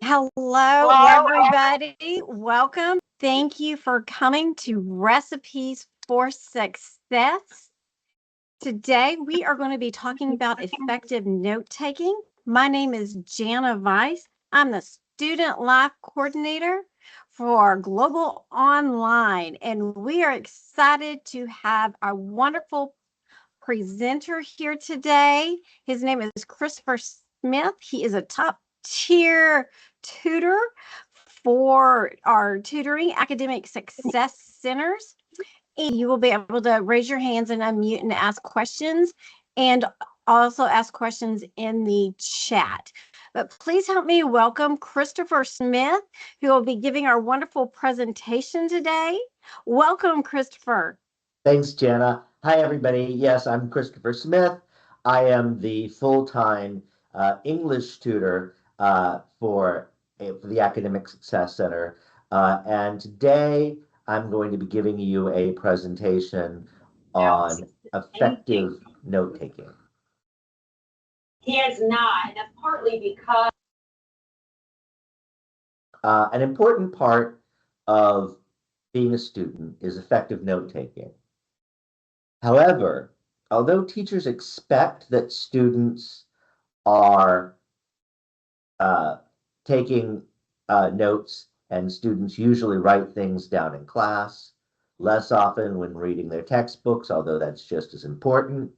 Hello, everybody. Welcome. Thank you for coming to Recipes for Success. Today, we are going to be talking about effective note taking. My name is Jana Weiss. I'm the Student Life Coordinator for Global Online, and we are excited to have a wonderful presenter here today. His name is Christopher Smith. He is a top tier tutor for our tutoring academic success centers. And you will be able to raise your hands and unmute and ask questions, and also ask questions in the chat. But please help me welcome Christopher Smith, who will be giving our wonderful presentation today. Welcome, Christopher. Thanks, Jana. Hi, everybody. Yes, I'm Christopher Smith. I am the full-time English tutor for the Academic Success Center. And today I'm going to be giving you a presentation on effective note-taking. He has not, and that's partly because an important part of being a student is effective note-taking. However, although teachers expect that students are taking notes, and students usually write things down in class, less often when reading their textbooks, although that's just as important.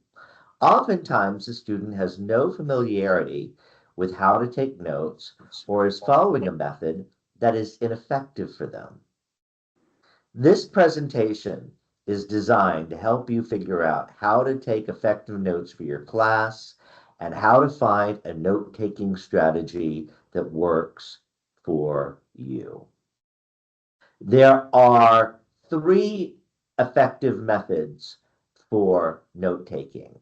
Oftentimes, the student has no familiarity with how to take notes or is following a method that is ineffective for them. This presentation is designed to help you figure out how to take effective notes for your class and how to find a note-taking strategy that works for you. There are 3 effective methods for note-taking,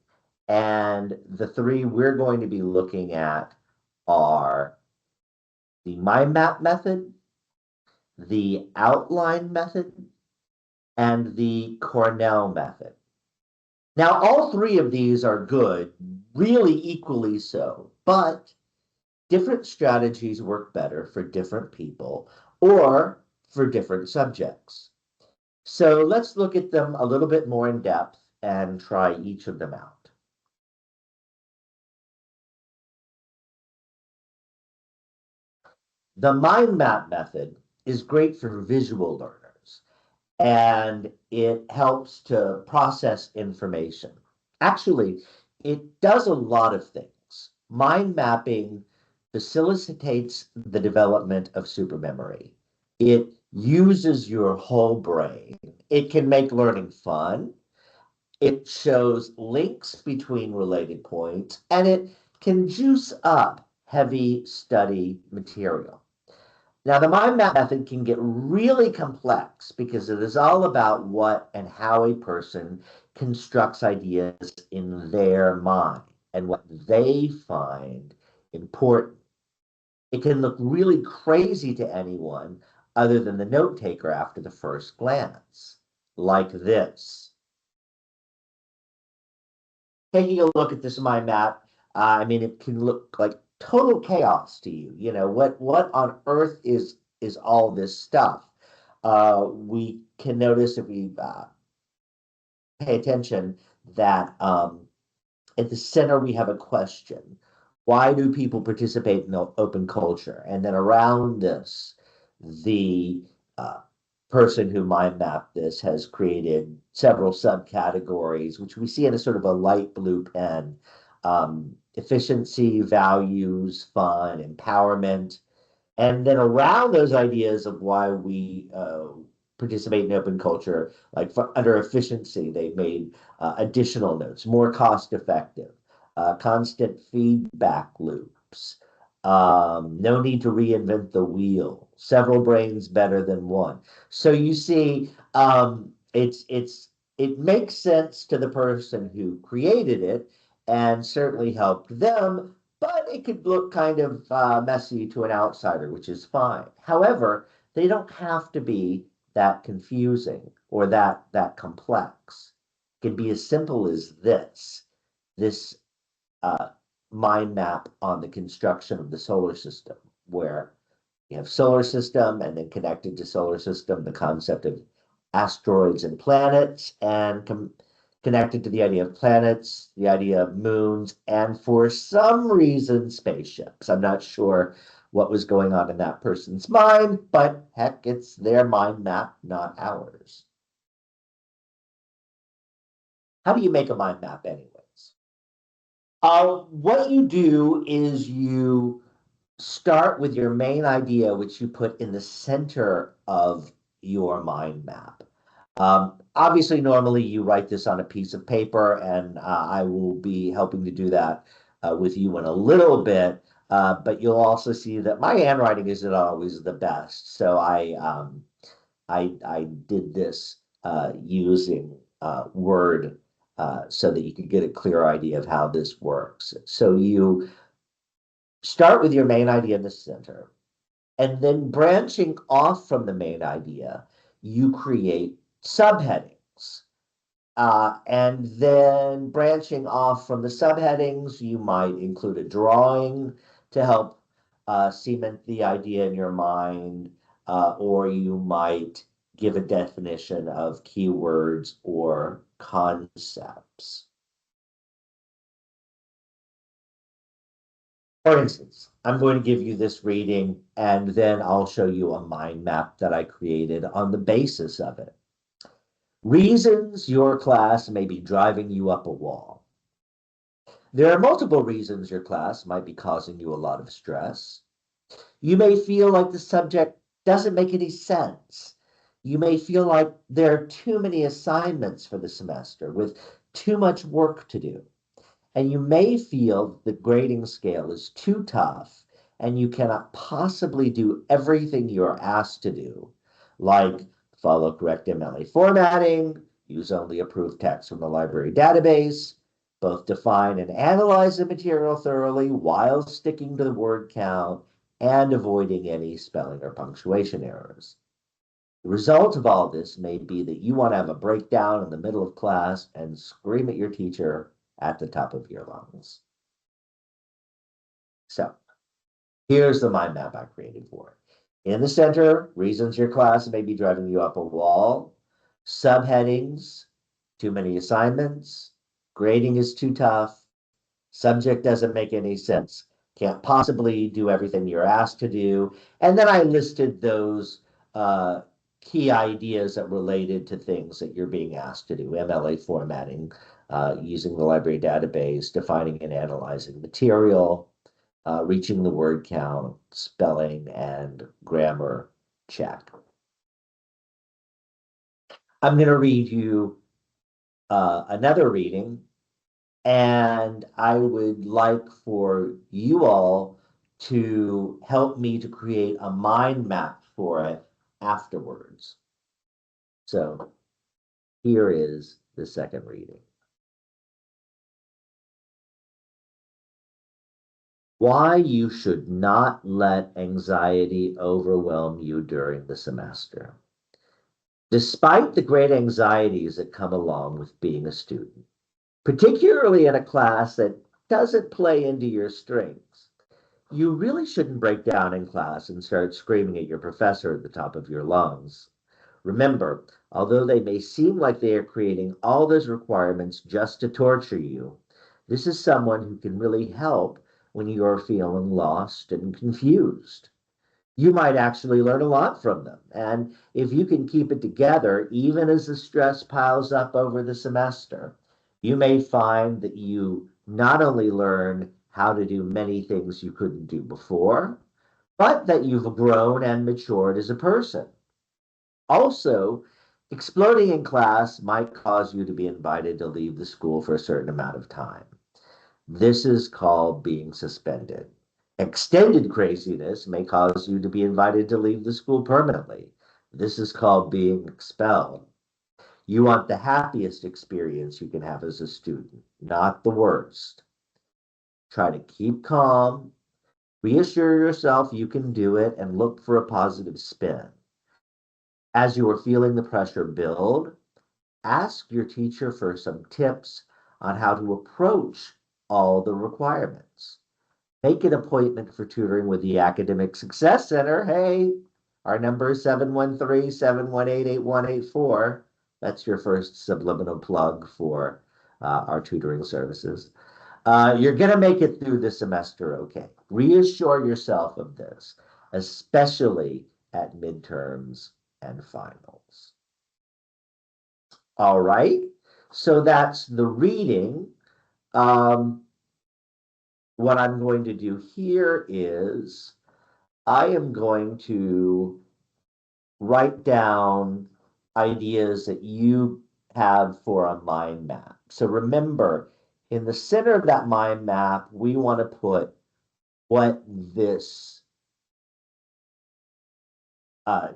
and the 3 we're going to be looking at are the mind map method, the outline method, and the Cornell method. Now, all 3 of these are good, really equally so, but different strategies work better for different people or for different subjects. So let's look at them a little bit more in depth and try each of them out. The mind map method is great for visual learners, and it helps to process information. Actually, it does a lot of things. Mind mapping facilitates the development of supermemory. It uses your whole brain. It can make learning fun. It shows links between related points, and it can juice up heavy study material. Now, the mind map method can get really complex because it is all about what and how a person constructs ideas in their mind and what they find important. It can look really crazy to anyone other than the note taker after the first glance, like this. Taking a look at this mind map, I mean, it can look like total chaos to you. You know, what on earth is all this stuff? We can notice if we pay attention that at the center we have a question. Why do people participate in open culture? And then around this, the person who mind mapped this has created several subcategories, which we see in a sort of a light blue pen. Efficiency, values, fun, empowerment. And then around those ideas of why we participate in open culture, like under efficiency, they've made additional notes, more cost effective, constant feedback loops, no need to reinvent the wheel, several brains better than one. So you see, it makes sense to the person who created it and certainly helped them, but it could look kind of messy to an outsider, which is fine. However, they don't have to be that confusing or that complex. It can be as simple as this mind map on the construction of the solar system, where have solar system, and then connected to solar system, the concept of asteroids and planets, and connected to the idea of planets, the idea of moons, and for some reason, spaceships. I'm not sure what was going on in that person's mind, but heck, it's their mind map, not ours. How do you make a mind map anyways? What you do is you start with your main idea, which you put in the center of your mind map. Obviously, normally you write this on a piece of paper, and I will be helping to do that with you in a little bit. But you'll also see that my handwriting isn't always the best. So I did this using Word so that you could get a clear idea of how this works. So you start with your main idea in the center, and then branching off from the main idea, you create subheadings. And then branching off from the subheadings, you might include a drawing to help cement the idea in your mind, or you might give a definition of keywords or concepts. For instance, I'm going to give you this reading, and then I'll show you a mind map that I created on the basis of it. Reasons your class may be driving you up a wall. There are multiple reasons your class might be causing you a lot of stress. You may feel like the subject doesn't make any sense. You may feel like there are too many assignments for the semester with too much work to do. And you may feel the grading scale is too tough and you cannot possibly do everything you're asked to do, like follow correct MLA formatting, use only approved text from the library database, both define and analyze the material thoroughly while sticking to the word count and avoiding any spelling or punctuation errors. The result of all this may be that you want to have a breakdown in the middle of class and scream at your teacher at the top of your lungs. So here's the mind map I created for it. In the center, reasons your class may be driving you up a wall. Subheadings, too many assignments. Grading is too tough. Subject doesn't make any sense. Can't possibly do everything you're asked to do. And then I listed those key ideas that related to things that you're being asked to do. MLA formatting, using the library database, defining and analyzing material, reaching the word count, spelling, and grammar check. I'm going to read you another reading, and I would like for you all to help me to create a mind map for it afterwards. So here is the second reading. Why you should not let anxiety overwhelm you during the semester. Despite the great anxieties that come along with being a student, particularly in a class that doesn't play into your strengths, you really shouldn't break down in class and start screaming at your professor at the top of your lungs. Remember, although they may seem like they are creating all those requirements just to torture you, this is someone who can really help when you're feeling lost and confused. You might actually learn a lot from them. And if you can keep it together, even as the stress piles up over the semester, you may find that you not only learn how to do many things you couldn't do before, but that you've grown and matured as a person. Also, exploding in class might cause you to be invited to leave the school for a certain amount of time. This is called being suspended. Extended craziness may cause you to be invited to leave the school permanently. This is called being expelled. You want the happiest experience you can have as a student, not the worst. Try to keep calm, reassure yourself you can do it, and look for a positive spin. As you are feeling the pressure build, ask your teacher for some tips on how to approach all the requirements. make an appointment for tutoring with the Academic Success Center. Hey, our number is 713-718-8184. That's your first subliminal plug for our tutoring services. You're going to make it through the semester okay. Reassure yourself of this, especially at midterms and finals. All right, so that's the reading. What I'm going to do here is I am going to write down ideas that you have for a mind map. So remember, in the center of that mind map, we want to put what this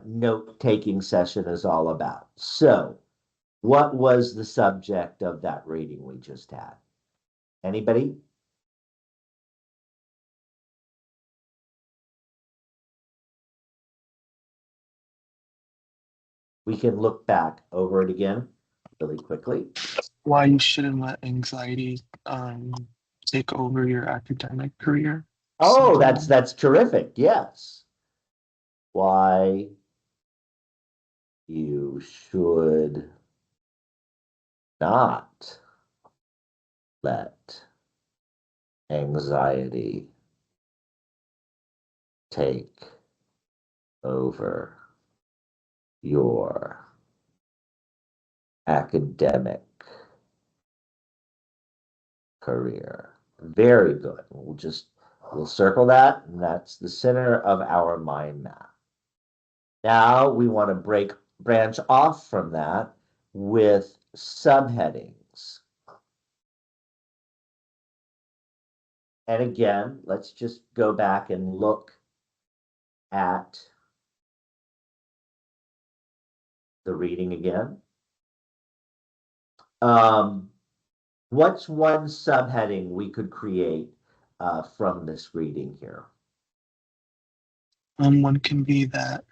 note-taking session is all about. So what was the subject of that reading we just had? Anybody? We can look back over it again really quickly. Why you shouldn't let anxiety take over your academic career. Oh, Something that's terrific. Yes. Why you should not let anxiety take over your academic career. Very good. We'll circle that, and that's the center of our mind map. Now we want to branch off from that with subheadings. And again, let's just go back and look at the reading again. What's one subheading we could create from this reading here? one can be that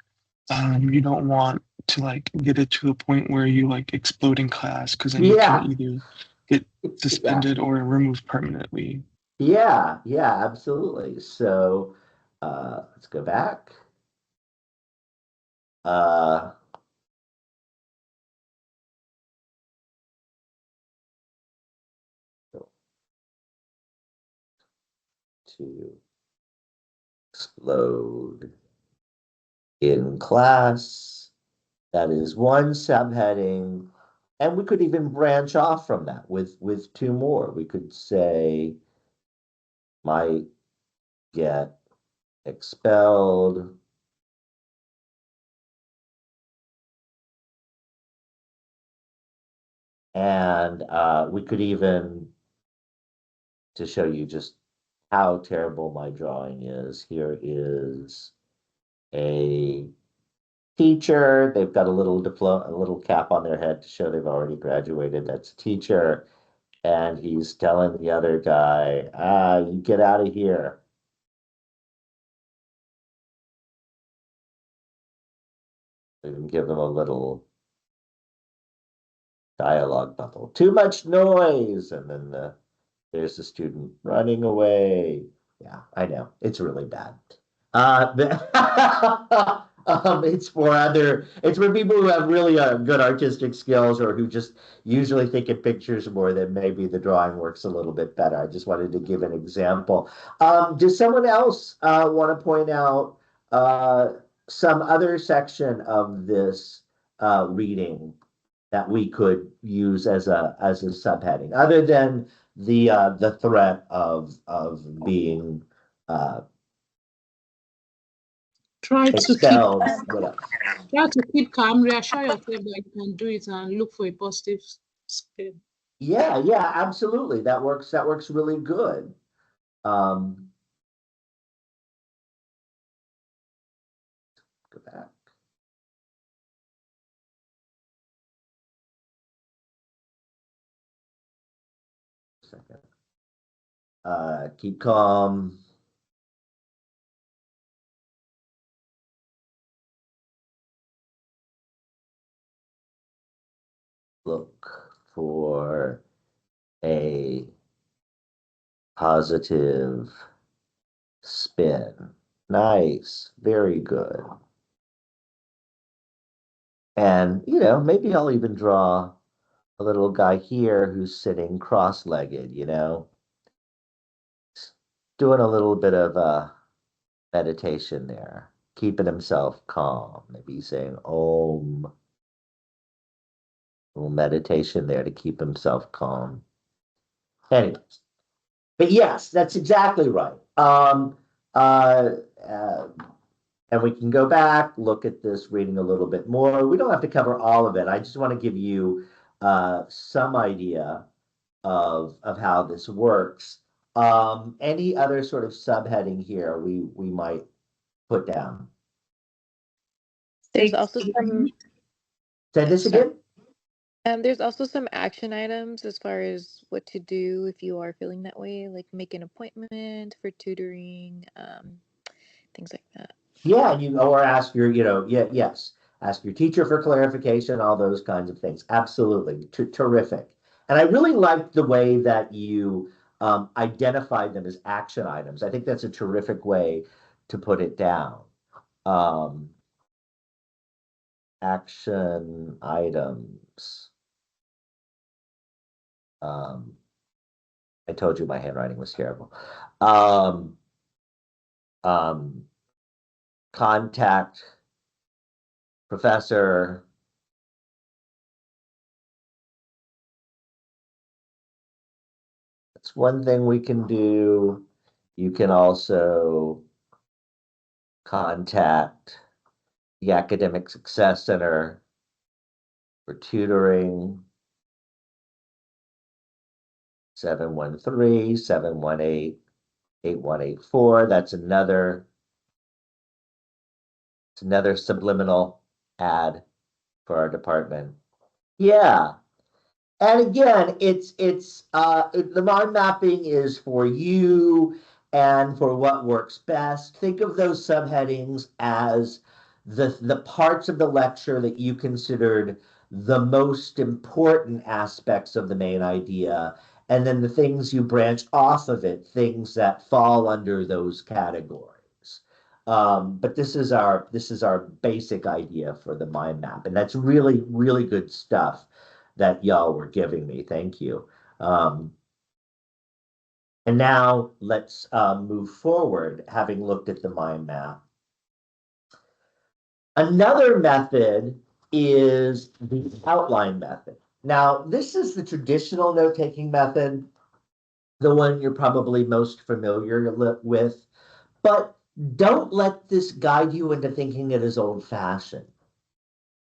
you don't want to like get it to a point where you like explode in class because then you Yeah. can either get suspended or removed permanently. Yeah, absolutely. So let's go back. To explode in class. That is one subheading. And we could even branch off from that with two more. We could say might get expelled and we could even, to show you just how terrible my drawing is, here is a teacher. They've got a little diploma, a little cap on their head to show they've already graduated. That's a teacher. And he's telling the other guy, you get out of here. We can give them a little dialogue bubble. Too much noise. And then there's the student running away. Yeah, I know. It's really bad. It's for people who have really good artistic skills or who just usually think in pictures more than maybe the drawing works a little bit better. I just wanted to give an example. Does someone else want to point out some other section of this reading that we could use as a subheading, other than the threat of being Try to keep expelled? What else? try to keep calm, reassure yourself that you can do it and look for a positive spin. Yeah, absolutely. That works really good. Go back. Second. Keep calm. Look for a positive spin. Nice. Very good. And, maybe I'll even draw a little guy here who's sitting cross-legged, doing a little bit of meditation there, keeping himself calm. Maybe he's saying Om. A little meditation there to keep himself calm. Anyways, but yes, that's exactly right. And we can go back, look at this reading a little bit more. We don't have to cover all of it. I just want to give you some idea of how this works. Any other sort of subheading here we might put down? There's also some Say this again? there's also some action items as far as what to do if you are feeling that way, like make an appointment for tutoring, things like that. Yeah, or ask your, yes, ask your teacher for clarification, all those kinds of things. Absolutely, terrific. And I really liked the way that you identified them as action items. I think that's a terrific way to put it down. Action items. I told you my handwriting was terrible. Contact professor. That's one thing we can do. You can also contact the Academic Success Center for tutoring. 713-718-8184. That's another subliminal ad for our department. Yeah. And again, the mind mapping is for you and for what works best. Think of those subheadings as the parts of the lecture that you considered the most important aspects of the main idea, and then the things you branch off of it, things that fall under those categories. But this is our basic idea for the mind map, and that's really, really good stuff that y'all were giving me. Thank you. And now let's move forward, having looked at the mind map. Another method is the outline method. Now, this is the traditional note-taking method, the one you're probably most familiar with, but don't let this guide you into thinking it is old-fashioned.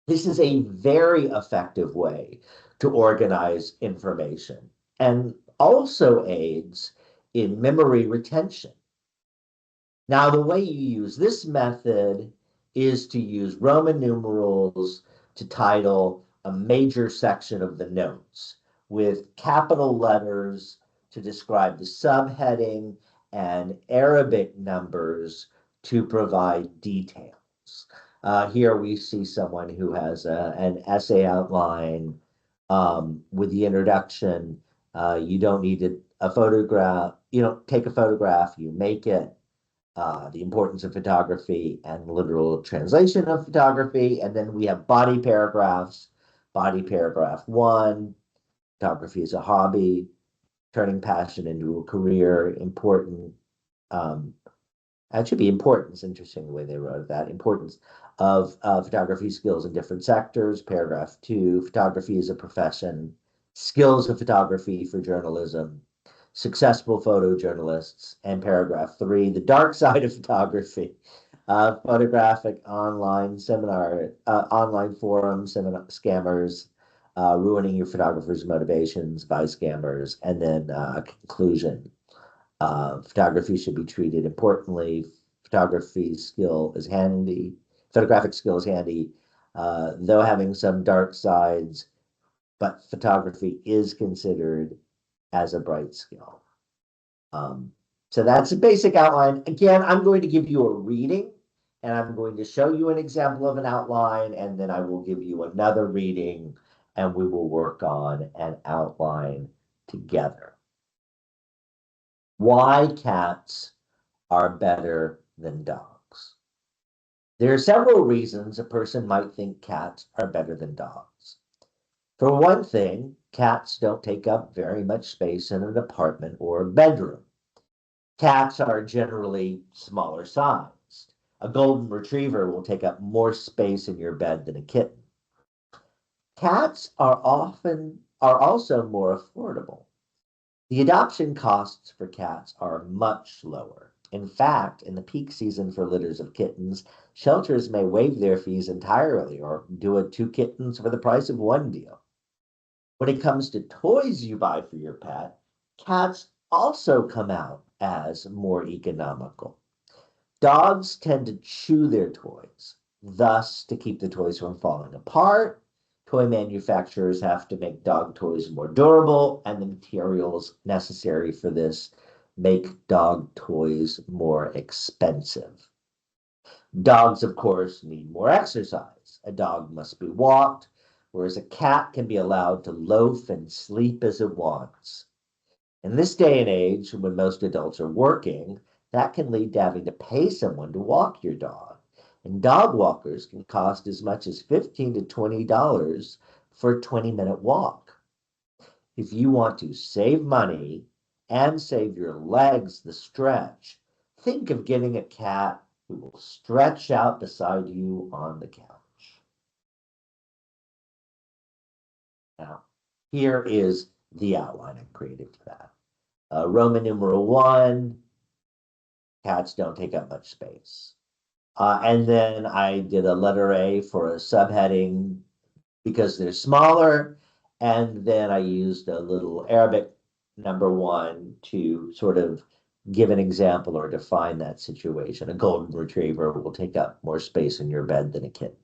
This is a very effective way to organize information and also aids in memory retention. Now, the way you use this method is to use Roman numerals to title a major section of the notes, with capital letters to describe the subheading and Arabic numbers to provide details. Here we see someone who has an essay outline with the introduction. You don't need a photograph. You don't take a photograph, you make it. The importance of photography and literal translation of photography. And then we have body paragraphs. Body paragraph 1, photography is a hobby, turning passion into a career, important. That should be importance, interesting the way they wrote that. Importance of photography skills in different sectors. Paragraph 2, photography is a profession. Skills of photography for journalism. Successful photojournalists. And paragraph 3, the dark side of photography. Photographic online seminar, online forum scammers, ruining your photographer's motivations by scammers. And then a conclusion. Photography should be treated importantly. Photography skill is handy. Photographic skill is handy, though having some dark sides, but photography is considered as a bright skill. So that's a basic outline. Again, I'm going to give you a reading, and I'm going to show you an example of an outline, and then I will give you another reading, and we will work on an outline together. Why cats are better than dogs? There are several reasons a person might think cats are better than dogs. For one thing, cats don't take up very much space in an apartment or a bedroom. Cats are generally smaller sized. A golden retriever will take up more space in your bed than a kitten. Cats are also more affordable. The adoption costs for cats are much lower. In fact, in the peak season for litters of kittens, shelters may waive their fees entirely or do a 2 kittens for the price of 1 deal. When it comes to toys you buy for your pet, cats also come out as more economical. Dogs tend to chew their toys, thus, to keep the toys from falling apart, toy manufacturers have to make dog toys more durable, and the materials necessary for this make dog toys more expensive. Dogs, of course, need more exercise. A dog must be walked, whereas a cat can be allowed to loaf and sleep as it wants. In this day and age, when most adults are working, that can lead to having to pay someone to walk your dog. And dog walkers can cost as much as $15 to $20 for a 20-minute walk. If you want to save money and save your legs the stretch, think of getting a cat who will stretch out beside you on the couch. Now, here is the outline I created for that. Roman numeral 1, cats don't take up much space. And then I did a letter A for a subheading because they're smaller. And then I used a little Arabic number 1 to sort of give an example or define that situation. A golden retriever will take up more space in your bed than a kitten.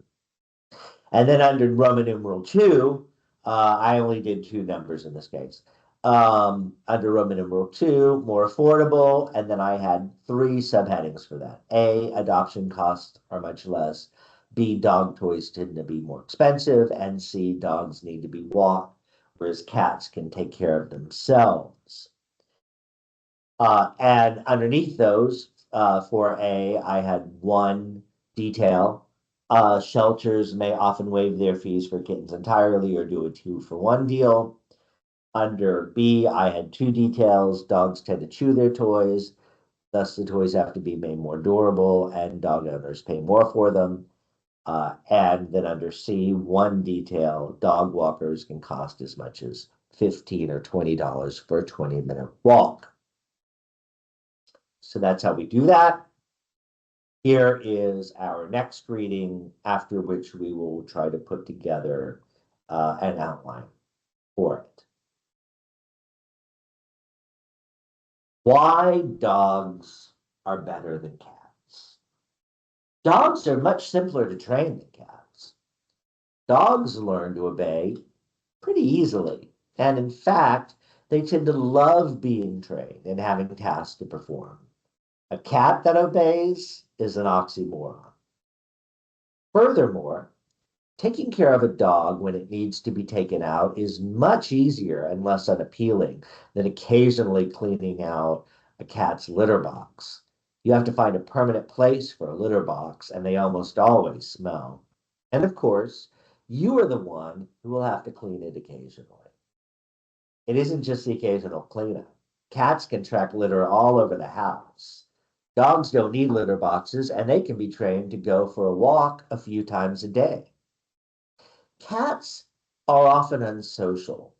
And then under Roman numeral 2, I only did 2 numbers in this case. Under Roman numeral 2, more affordable, and then I had 3 subheadings for that. A, adoption costs are much less. B, dog toys tend to be more expensive. And C, dogs need to be walked, whereas cats can take care of themselves. And underneath those, for A, I had 1 detail. Shelters may often waive their fees for kittens entirely or do a 2-for-1 deal. Under B, I had 2 details. Dogs tend to chew their toys, thus the toys have to be made more durable and dog owners pay more for them. And then under C, 1 detail, dog walkers can cost as much as $15 or $20 for a 20-minute walk. So that's how we do that. Here is our next reading, after which we will try to put together an outline for it. Why dogs are better than cats. Dogs are much simpler to train than cats. Dogs learn to obey pretty easily, and in fact, they tend to love being trained and having tasks to perform. A cat that obeys is an oxymoron. Furthermore, taking care of a dog when it needs to be taken out is much easier and less unappealing than occasionally cleaning out a cat's litter box. You have to find a permanent place for a litter box, and they almost always smell. And of course, you are the one who will have to clean it occasionally. It isn't just the occasional cleanup. Cats can track litter all over the house. Dogs don't need litter boxes, and they can be trained to go for a walk a few times a day. Cats are often unsocial.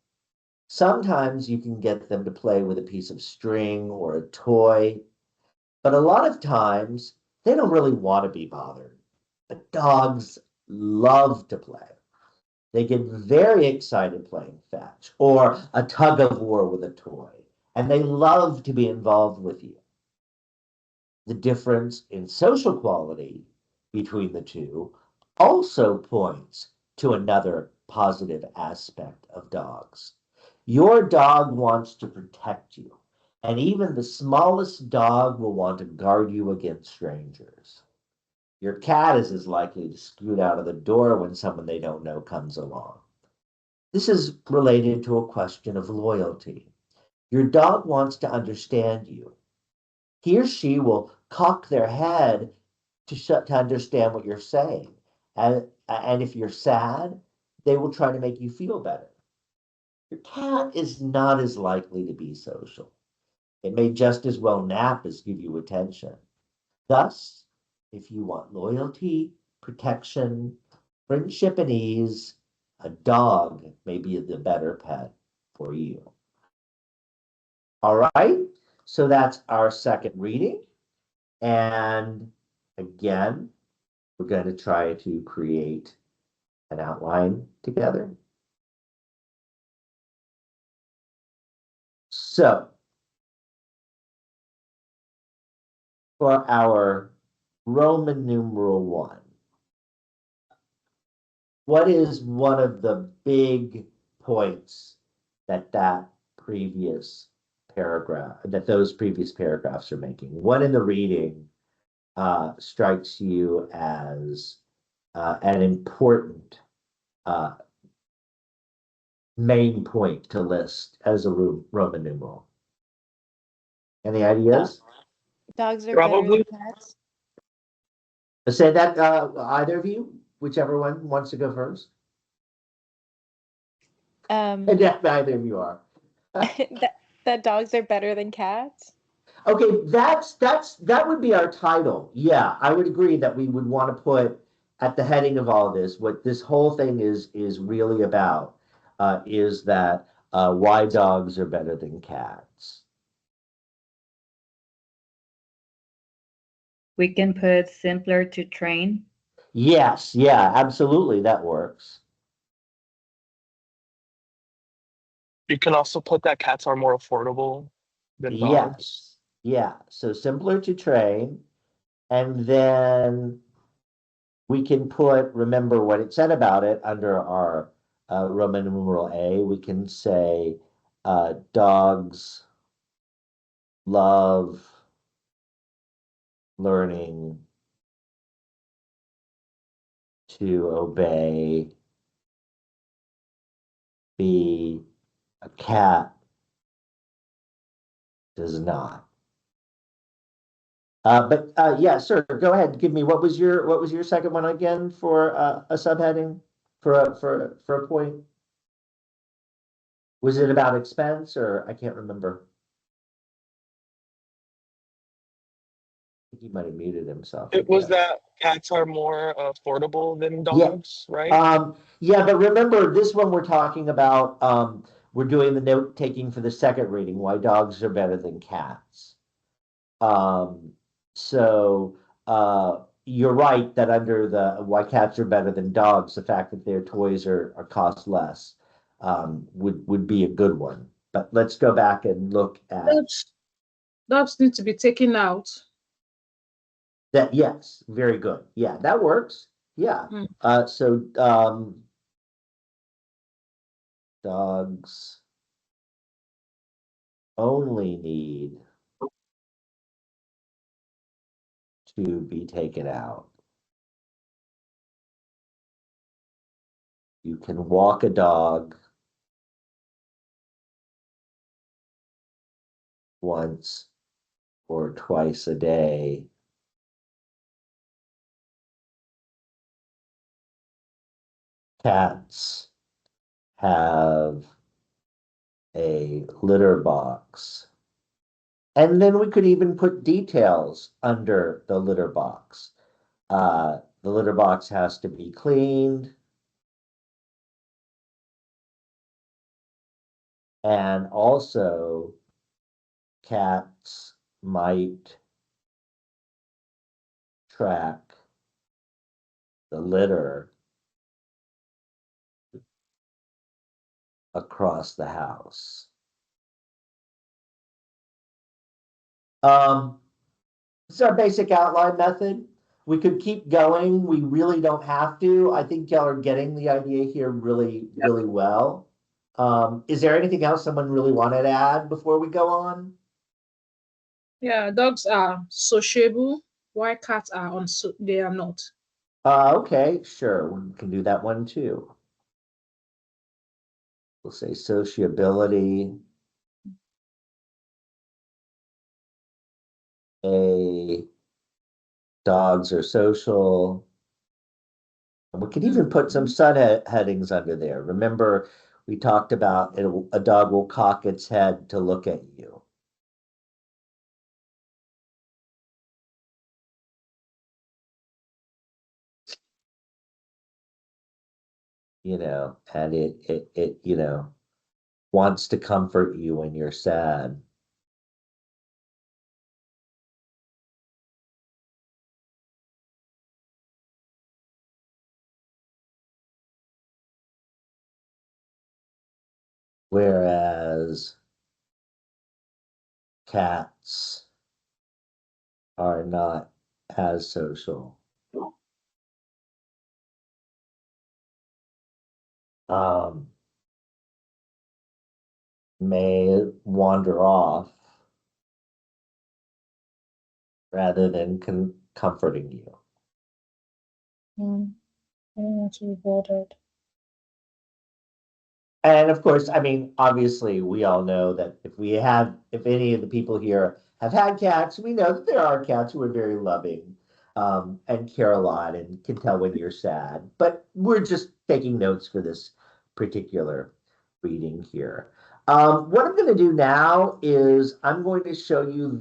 Sometimes you can get them to play with a piece of string or a toy, but a lot of times they don't really want to be bothered. But dogs love to play. They get very excited playing fetch or a tug of war with a toy, and they love to be involved with you. The difference in social quality between the two also points to another positive aspect of dogs. Your dog wants to protect you, and even the smallest dog will want to guard you against strangers. Your cat is as likely to scoot out of the door when someone they don't know comes along. This is related to a question of loyalty. Your dog wants to understand you. He or she will cock their head to understand what you're saying. And if you're sad, they will try to make you feel better. Your cat is not as likely to be social. It may just as well nap as give you attention. Thus, if you want loyalty, protection, friendship, and ease, a dog may be the better pet for you. All right, so that's our second reading. And again, we're going to try to create an outline together. So, for our Roman numeral 1, what is one of the big points that those previous paragraphs are making? What in the reading strikes you as an important main point to list as a Roman numeral? Any ideas? Dogs are Probably. better than cats. Say that, either of you, whichever one wants to go first. And yeah, neither of you are. that dogs are better than cats. Okay, that would be our title. Yeah, I would agree that we would want to put at the heading of all this, what this whole thing is really about, is that why dogs are better than cats. We can put simpler to train. Yes, yeah, absolutely, that works. You can also put that cats are more affordable than dogs. Yes, yeah, so simpler to train, and then we can put, remember what it said about it under our Roman numeral A, we can say dogs love learning to obey. A cat does not. But yeah, sir, go ahead. Give me, what was your second one again for a subheading for a point? Was it about expense, or I can't remember? I think he might have muted himself. It was again. that cats are more affordable than Yeah. dogs, right? Yeah, but remember this one we're talking about, we're doing the note taking for the second reading, why dogs are better than cats. So you're right that under the why cats are better than dogs, the fact that their toys are cost less would be a good one. But let's go back and look at Dogs need to be taken out. that. Yes, very good. Yeah, that works. Yeah. So dogs only need to be taken out. You can walk a dog once or twice a day. Cats have a litter box. And then we could even put details under the litter box. The litter box has to be cleaned. And also, cats might track the litter across the house. It's our basic outline method. We could keep going. We really don't have to. I think y'all are getting the idea here really, really well. Is there anything else someone really wanted to add before we go on? Yeah, dogs are sociable, while cats are they are not. Okay, sure. We can do that one too. We'll say sociability. A Dogs are social. And we could even put some subheadings under there. Remember, we talked about a dog will cock its head to look at you. And it wants to comfort you when you're sad. Whereas cats are not as social. May wander off rather than comforting you. I don't want to be bothered. And of course, I mean, obviously, we all know that if any of the people here have had cats, we know that there are cats who are very loving, and care a lot and can tell when you're sad. But we're just taking notes for this particular reading here. What I'm going to do now is I'm going to show you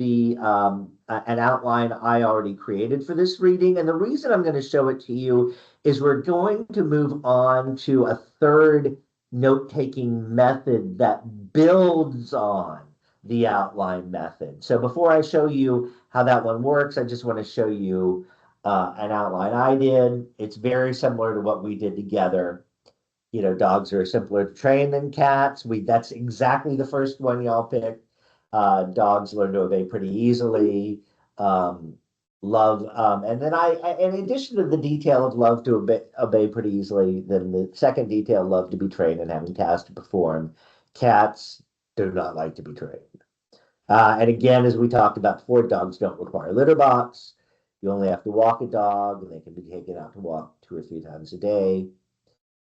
an outline I already created for this reading. And the reason I'm going to show it to you is we're going to move on to a third note-taking method that builds on the outline method. So before I show you how that one works, I just want to show you an outline I did. It's very similar to what we did together. Dogs are simpler to train than cats. That's exactly the first one y'all picked. Dogs learn to obey pretty easily. Love, and then in addition to the detail of love to obey pretty easily, then the second detail, love to be trained and having tasks to perform. Cats do not like to be trained. And again, as we talked about before, dogs don't require litter box. You only have to walk a dog, and they can be taken out to walk 2 or 3 times a day.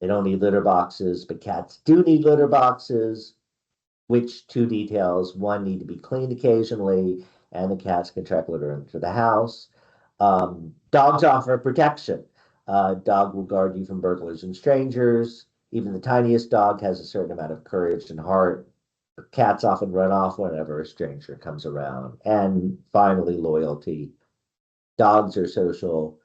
They don't need litter boxes, but cats do need litter boxes, which 2 details. 1, need to be cleaned occasionally, and the cats can track litter into the house. Dogs offer protection. Dog will guard you from burglars and strangers. Even the tiniest dog has a certain amount of courage and heart. Cats often run off whenever a stranger comes around. And finally, loyalty. Dogs are social.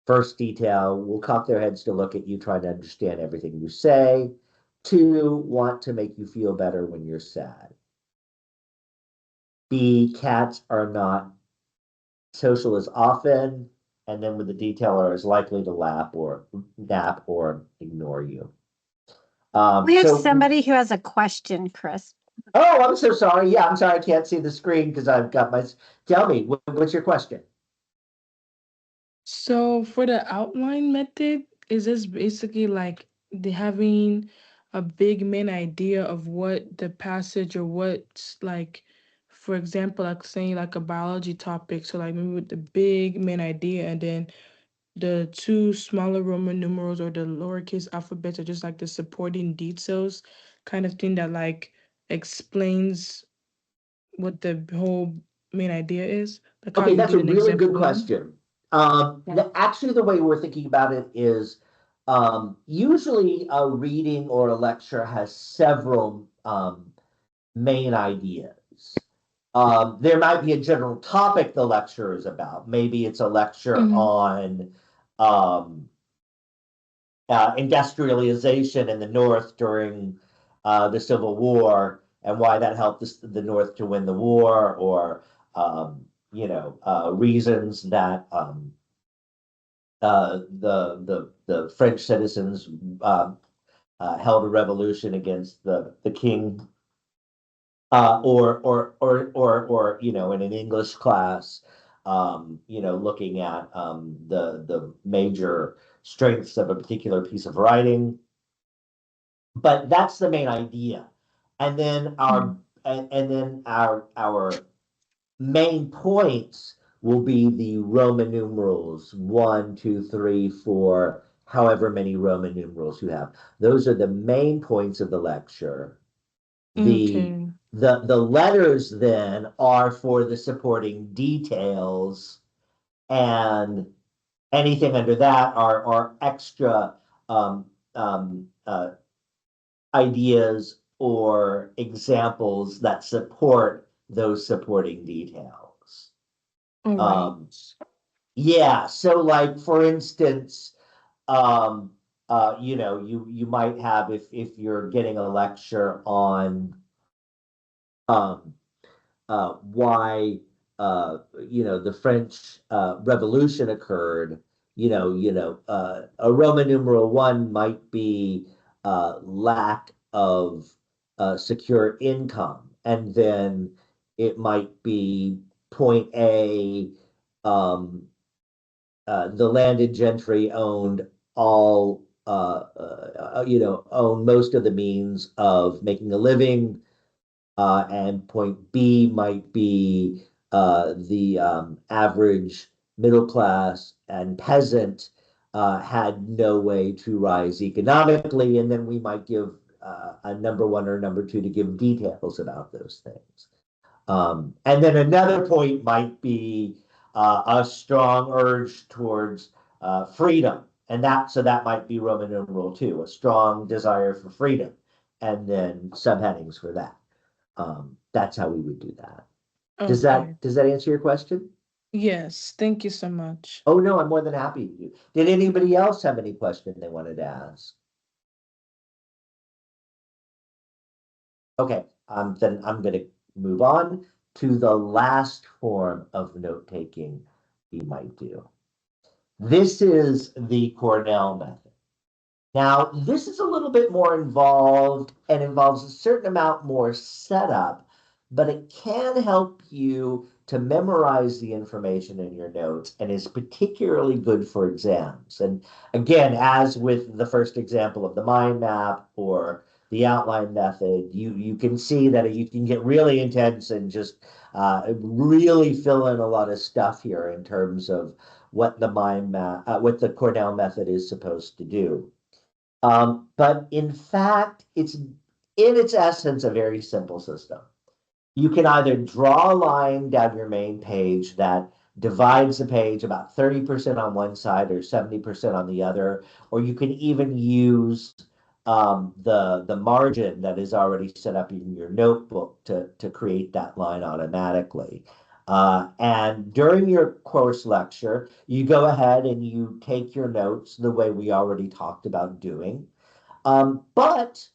First detail, will cock their heads to look at you, trying to understand everything you say. 2, want to make you feel better when you're sad. B, cats are not social as often, and then with the detail are as likely to nap or ignore you. We have somebody who has a question, Chris. Oh, I'm so sorry. Yeah, I'm sorry. I can't see the screen because I've got tell me, what's your question? So for the outline method, is this basically like having a big main idea of what the passage or what's like, for example, like saying like a biology topic, so like maybe with the big main idea and then the 2 smaller Roman numerals or the lowercase alphabets are just like the supporting details kind of thing that like explains what the whole main idea is? Like how Okay, you that's a did an really good example one? question. Actually, the way we're thinking about it is usually a reading or a lecture has several main ideas. There might be a general topic the lecture is about. Maybe it's a lecture on industrialization in the North during the Civil War and why that helped the North to win the war, or reasons that the French citizens held a revolution against the king, or in an English class, looking at the major strengths of a particular piece of writing. But that's the main idea, and then our main points will be the Roman numerals 1, 2, 3, 4, however many Roman numerals you have. Those are the main points of the lecture. Okay. The letters then are for the supporting details, and anything under that are extra ideas or examples that support those supporting details. All right. Yeah, so like for instance, you know, you might have if you're getting a lecture on why you know the French Revolution occurred, a Roman numeral 1 might be lack of secure income, and then it might be point A, the landed gentry owned all own most of the means of making a living, and point B might be the average middle class and peasant had no way to rise economically, and then we might give a number 1 or number 2 to give details about those things. And then another point might be a strong urge towards freedom, and that might be Roman numeral 2, a strong desire for freedom, and then subheadings for that. That's how we would do that. Does Okay. that answer your question? Yes, thank you so much. Oh no, I'm more than happy to. Did anybody else have any question they wanted to ask? Okay, then I'm going to move on to the last form of note taking we might do. This is the Cornell method. Now, this is a little bit more involved and involves a certain amount more setup, but it can help you to memorize the information in your notes and is particularly good for exams. And again, as with the first example of the mind map or the outline method, you can see that you can get really intense and just really fill in a lot of stuff here in terms of what the mind map, what the Cornell method is supposed to do. But in fact, it's in its essence a very simple system. You can either draw a line down your main page that divides the page about 30% on one side or 70% on the other, or you can even use the margin that is already set up in your notebook to create that line automatically. And during your course lecture, you go ahead and you take your notes the way we already talked about doing. But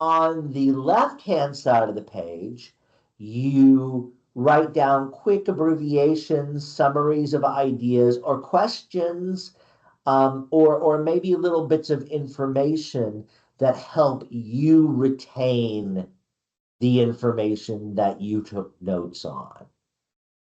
on the left-hand side of the page, you write down quick abbreviations, summaries of ideas or questions, or maybe little bits of information that help you retain the information that you took notes on.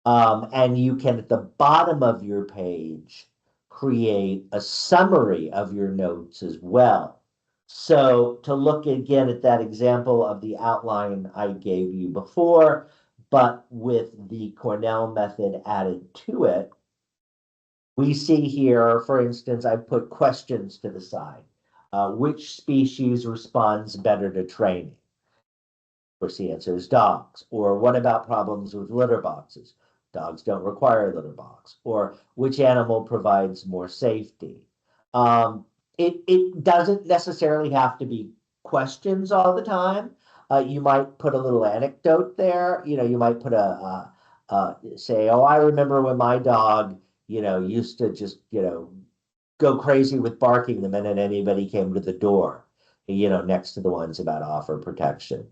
And you can, at the bottom of your page, create a summary of your notes as well. So to look again at that example of the outline I gave you before, but with the Cornell method added to it, we see here, for instance, I put questions to the side. Which species responds better to training? Of course, the answer is dogs. Or what about problems with litter boxes? Dogs don't require a litter box. Or which animal provides more safety? It doesn't necessarily have to be questions all the time. You might put a little anecdote there. You might put say, oh, I remember when my dog, used to just, go crazy with barking the minute anybody came to the door, next to the ones about offer protection,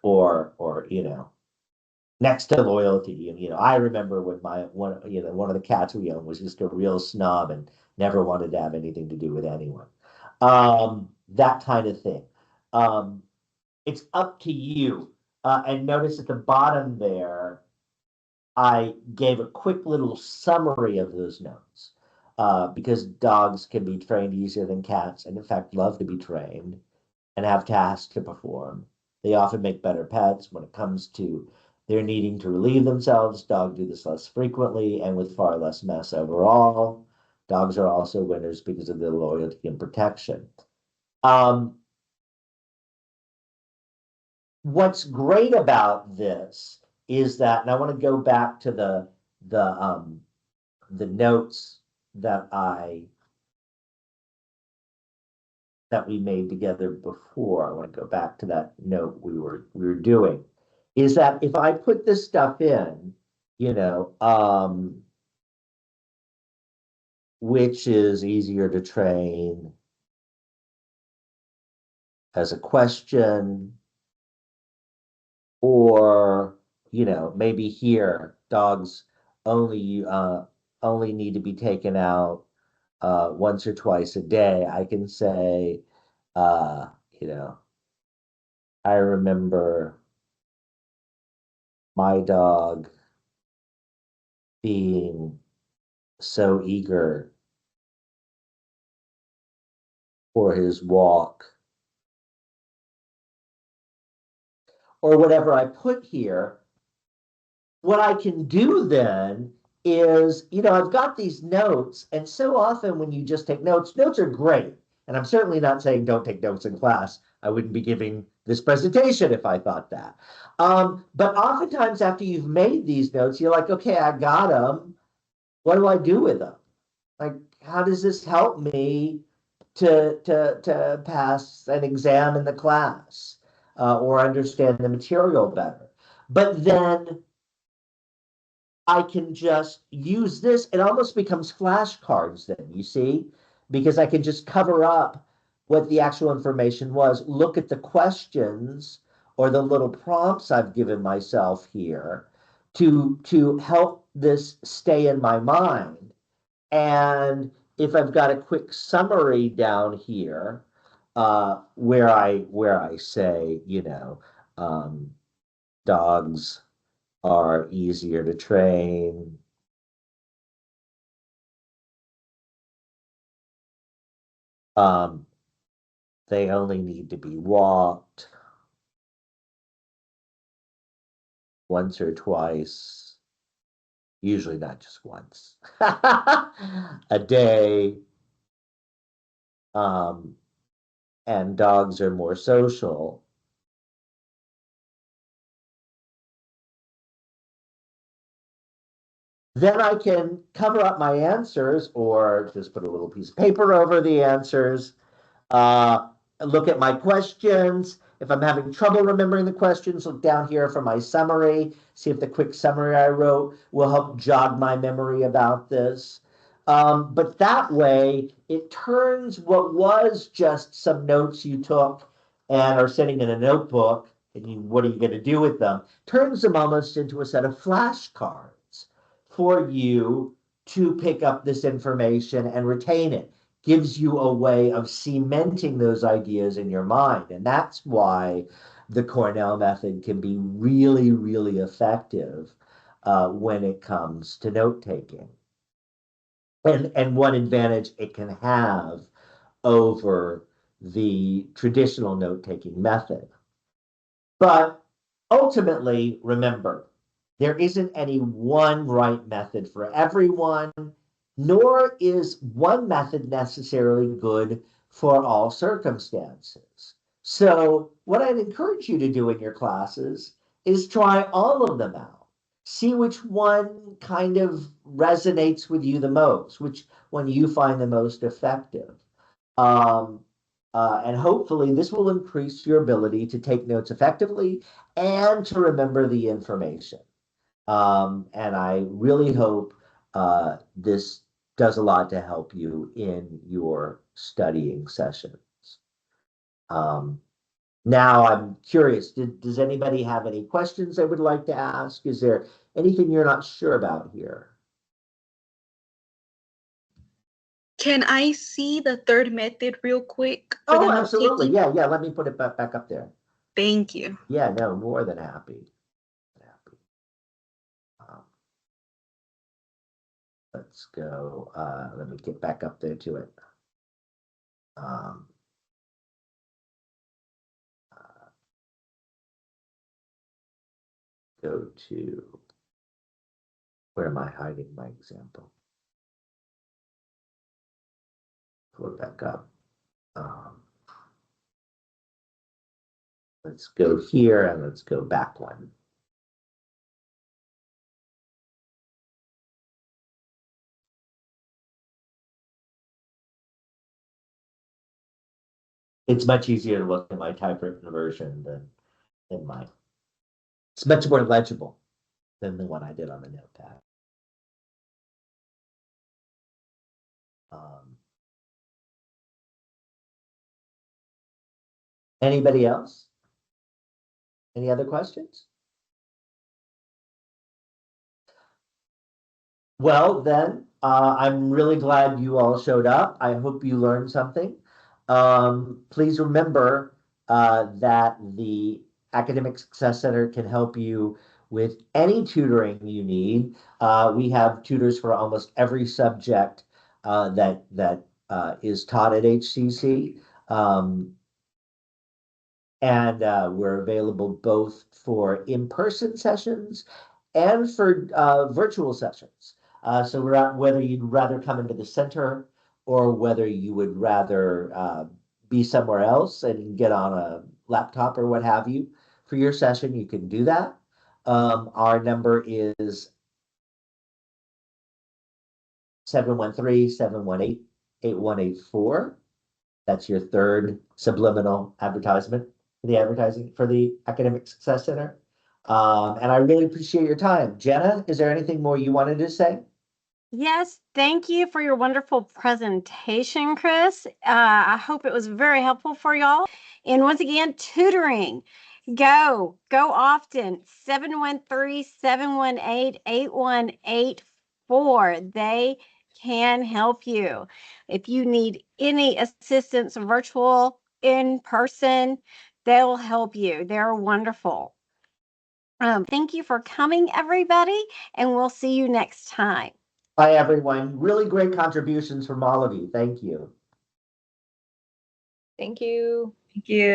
or next to loyalty. And I remember when one of the cats we owned was just a real snob and never wanted to have anything to do with anyone. That kind of thing. It's up to you. And notice at the bottom there, I gave a quick little summary of those notes, because dogs can be trained easier than cats, and in fact love to be trained and have tasks to perform. They often make better pets when it comes to their needing to relieve themselves. Dogs do this less frequently and with far less mess overall. Dogs are also winners because of their loyalty and protection. What's great about this is that, and I want to go back to the notes that we made together before. I want to go back to that note we were doing, is that if I put this stuff in, you know, which is easier to train as a question, or, you know, maybe here, dogs only need to be taken out once or twice a day. I can say, you know, I remember my dog being so eager for his walk, or whatever I put here. What I can do then is, you know, I've got these notes, and so often when you just take notes, notes are great. And I'm certainly not saying don't take notes in class. I wouldn't be giving this presentation if I thought that. But oftentimes after you've made these notes, you're like, okay, I got them. What do I do with them? Like, how does this help me to pass an exam in the class or understand the material better? But then I can just use this. It almost becomes flashcards then, you see, because I can just cover up what the actual information was, look at the questions or the little prompts I've given myself here to help this stay in my mind. And if I've got a quick summary down here, where I say, you know, dogs are easier to train. They only need to be walked once or twice, usually not just once, a day. And dogs are more social. Then I can cover up my answers or just put a little piece of paper over the answers. Look at my questions. If I'm having trouble remembering the questions, look down here for my summary. See if the quick summary I wrote will help jog my memory about this. But that way, it turns what was just some notes you took and are sitting in a notebook, and what are you going to do with them? Turns them almost into a set of flashcards for you to pick up this information and retain it. Gives you a way of cementing those ideas in your mind. And that's why the Cornell method can be really, really effective when it comes to note-taking. And one advantage it can have over the traditional note-taking method. But ultimately, remember, there isn't any one right method for everyone, nor is one method necessarily good for all circumstances. So what I'd encourage you to do in your classes is try all of them out. See which one kind of resonates with you the most, which one you find the most effective. And hopefully this will increase your ability to take notes effectively and to remember the information. And I really hope this does a lot to help you in your studying sessions. Now I'm curious, does anybody have any questions they would like to ask? Is there anything you're not sure about here? Can I see the third method real quick? For the Oh, absolutely. note-taking? Yeah, let me put it back up there. Thank you. Yeah, no, more than happy. Let's go. Let me get back up there to it. Go to, where am I hiding my example? Pull it back up. Let's go here and let's go back one. It's much easier to look at my typewritten version than mine. It's much more legible than the one I did on the notepad. Anybody else? Any other questions? Well, then, I'm really glad you all showed up. I hope you learned something. Please remember that the Academic Success Center can help you with any tutoring you need. We have tutors for almost every subject that is taught at HCC. And we're available both for in-person sessions and for virtual sessions. So whether you'd rather come into the center or whether you would rather be somewhere else and get on a laptop or what have you for your session, you can do that. Our number is 713-718-8184. That's your third subliminal advertisement for the advertising for the Academic Success Center. And I really appreciate your time. Jenna, is there anything more you wanted to say? Yes, thank you for your wonderful presentation, Chris. I hope it was very helpful for y'all. And once again, tutoring. Go often. 713-718-8184. They can help you. If you need any assistance, virtual, in person, they'll help you. They're wonderful. Thank you for coming, everybody, and we'll see you next time. Bye, everyone. Really great contributions from all of you. Thank you. Thank you. Thank you.